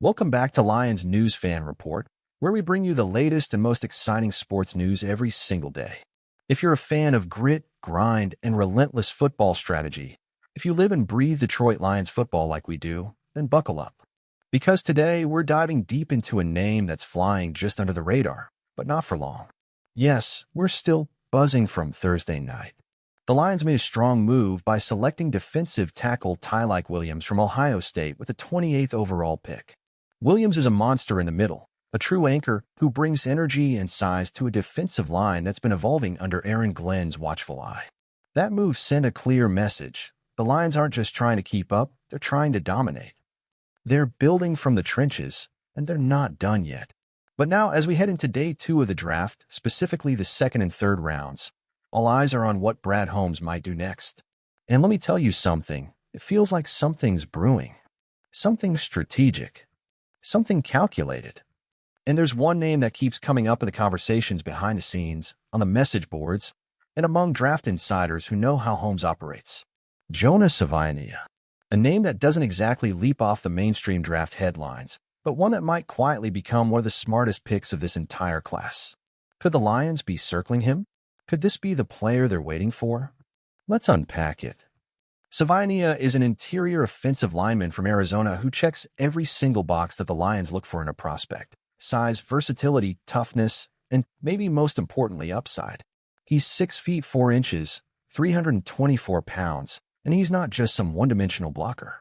Welcome back to Lions News Fan Report, where we bring you the latest and most exciting sports news every single day. If you're a fan of grit, grind, and relentless football strategy, if you live and breathe Detroit Lions football like we do, then buckle up. Because today, we're diving deep into a name that's flying just under the radar, but not for long. Yes, we're still buzzing from Thursday night. The Lions made a strong move by selecting defensive tackle Tyleik Williams from Ohio State with the 28th overall pick. Williams is a monster in the middle, a true anchor who brings energy and size to a defensive line that's been evolving under Aaron Glenn's watchful eye. That move sent a clear message. The Lions aren't just trying to keep up, they're trying to dominate. They're building from the trenches, and they're not done yet. But now, as we head into day 2 of the draft, specifically the second and third rounds, all eyes are on what Brad Holmes might do next. And let me tell you something, it feels like something's brewing. Something strategic. Something calculated. And there's one name that keeps coming up in the conversations behind the scenes, on the message boards, and among draft insiders who know how Holmes operates. JONAH SAVAIINAEA. A name that doesn't exactly leap off the mainstream draft headlines, but one that might quietly become one of the smartest picks of this entire class. Could the Lions be circling him? Could this be the player they're waiting for? Let's unpack it. SAVAIINAEA is an interior offensive lineman from Arizona who checks every single box that the Lions look for in a prospect. Size, versatility, toughness, and maybe most importantly, upside. He's 6 feet 4 inches, 324 pounds, and he's not just some one-dimensional blocker.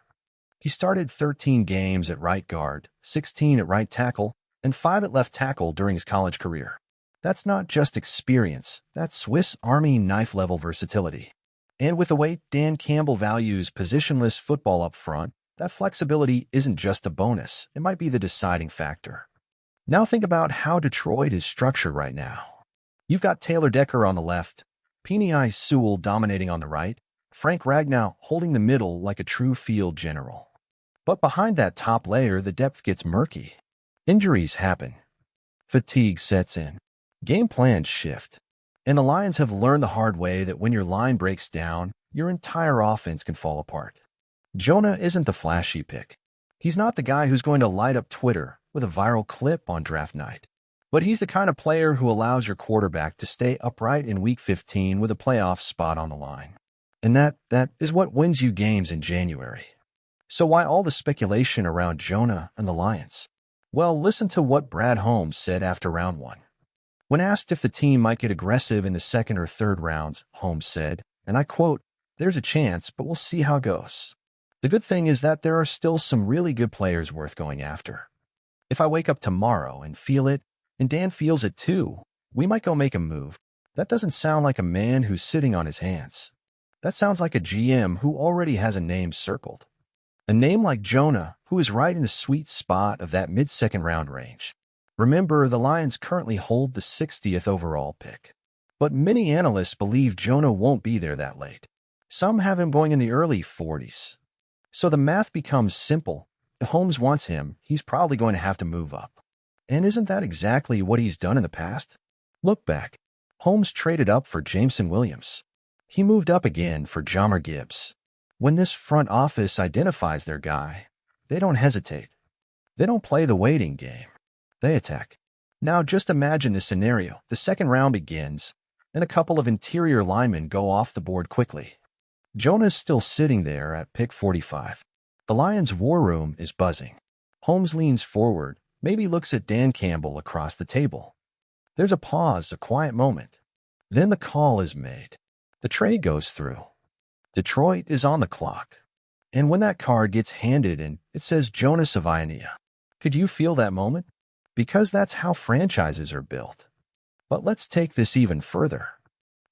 He started 13 games at right guard, 16 at right tackle, and 5 at left tackle during his college career. That's not just experience, that's Swiss Army knife-level versatility. And with the way Dan Campbell values positionless football up front, that flexibility isn't just a bonus, it might be the deciding factor. Now think about how Detroit is structured right now. You've got Taylor Decker on the left, Penei Sewell dominating on the right, Frank Ragnow holding the middle like a true field general. But behind that top layer, the depth gets murky. Injuries happen. Fatigue sets in. Game plans shift. And the Lions have learned the hard way that when your line breaks down, your entire offense can fall apart. Jonah isn't the flashy pick. He's not the guy who's going to light up Twitter with a viral clip on draft night. But he's the kind of player who allows your quarterback to stay upright in Week 15 with a playoff spot on the line. And that is what wins you games in January. So why all the speculation around Jonah and the Lions? Well, listen to what Brad Holmes said after round 1. When asked if the team might get aggressive in the second or third rounds, Holmes said, and I quote, "There's a chance, but we'll see how it goes. The good thing is that there are still some really good players worth going after. If I wake up tomorrow and feel it, and Dan feels it too, we might go make a move." That doesn't sound like a man who's sitting on his hands. That sounds like a GM who already has a name circled. A name like Jonah, who is right in the sweet spot of that mid-second round range. Remember, the Lions currently hold the 60th overall pick. But many analysts believe Jonah won't be there that late. Some have him going in the early 40s. So the math becomes simple. If Holmes wants him, he's probably going to have to move up. And isn't that exactly what he's done in the past? Look back. Holmes traded up for Jameson Williams. He moved up again for Jahmyr Gibbs. When this front office identifies their guy, they don't hesitate. They don't play the waiting game. They attack. Now just imagine this scenario. The second round begins, and a couple of interior linemen go off the board quickly. Jonah's still sitting there at pick 45. The Lions' war room is buzzing. Holmes leans forward, maybe looks at Dan Campbell across the table. There's a pause, a quiet moment. Then the call is made. The trade goes through. Detroit is on the clock. And when that card gets handed and it says JONAH SAVAIINAEA, could you feel that moment? Because that's how franchises are built. But let's take this even further.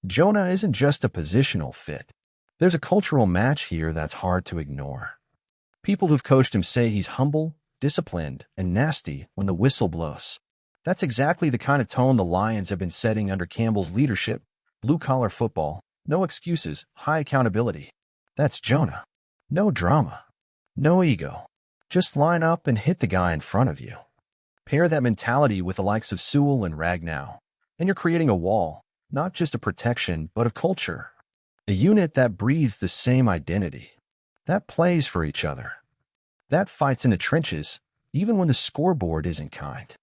Jonah isn't just a positional fit. There's a cultural match here that's hard to ignore. People who've coached him say he's humble, disciplined, and nasty when the whistle blows. That's exactly the kind of tone the Lions have been setting under Campbell's leadership. Blue-collar football, no excuses, high accountability. That's Jonah. No drama. No ego. Just line up and hit the guy in front of you. Pair that mentality with the likes of Sewell and Ragnow, and you're creating a wall, not just a protection, but a culture. A unit that breathes the same identity. That plays for each other. That fights in the trenches, even when the scoreboard isn't kind.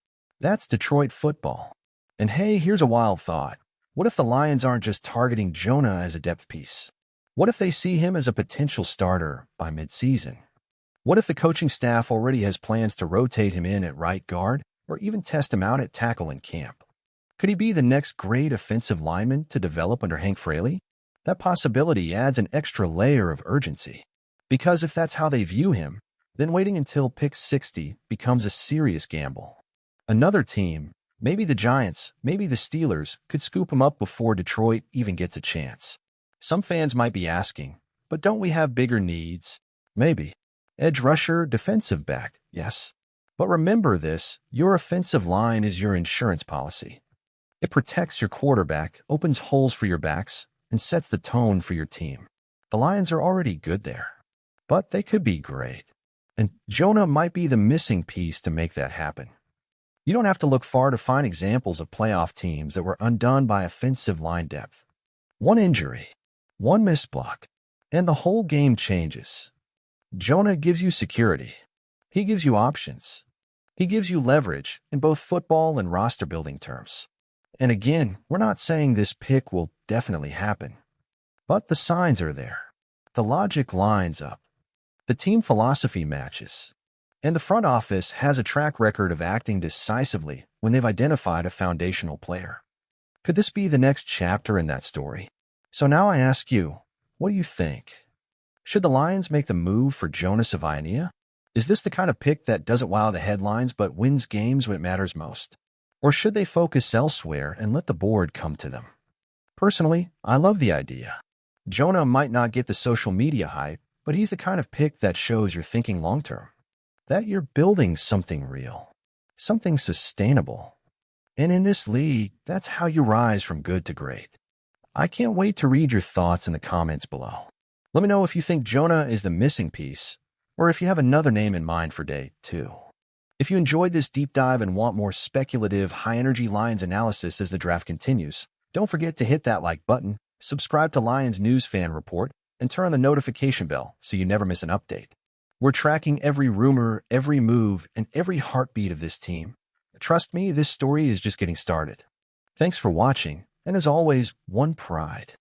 That's Detroit football. And hey, here's a wild thought. What if the Lions aren't just targeting Jonah as a depth piece? What if they see him as a potential starter by midseason? What if the coaching staff already has plans to rotate him in at right guard or even test him out at tackle in camp? Could he be the next great offensive lineman to develop under Hank Fraley? That possibility adds an extra layer of urgency. Because if that's how they view him, then waiting until pick 60 becomes a serious gamble. Another team, maybe the Giants, maybe the Steelers, could scoop him up before Detroit even gets a chance. Some fans might be asking, but don't we have bigger needs? Maybe. Edge rusher, defensive back, yes. But remember this, your offensive line is your insurance policy. It protects your quarterback, opens holes for your backs, and sets the tone for your team. The Lions are already good there, but they could be great. And Jonah might be the missing piece to make that happen. You don't have to look far to find examples of playoff teams that were undone by offensive line depth. One injury, one missed block, and the whole game changes. Jonah gives you security. He gives you options. He gives you leverage in both football and roster building terms. And again, we're not saying this pick will definitely happen. But the signs are there. The logic lines up. The team philosophy matches. And the front office has a track record of acting decisively when they've identified a foundational player. Could this be the next chapter in that story? So now I ask you, what do you think? Should the Lions make the move for JONAH SAVAIINAEA? Is this the kind of pick that doesn't wow the headlines but wins games when it matters most? Or should they focus elsewhere and let the board come to them? Personally, I love the idea. Jonah might not get the social media hype, but he's the kind of pick that shows you're thinking long-term. That you're building something real, something sustainable. And in this league, that's how you rise from good to great. I can't wait to read your thoughts in the comments below. Let me know if you think Jonah is the missing piece, or if you have another name in mind for day 2. If you enjoyed this deep dive and want more speculative, high-energy Lions analysis as the draft continues, don't forget to hit that like button, subscribe to Lions News Fan Report, and turn on the notification bell so you never miss an update. We're tracking every rumor, every move, and every heartbeat of this team. Trust me, this story is just getting started. Thanks for watching, and as always, one pride.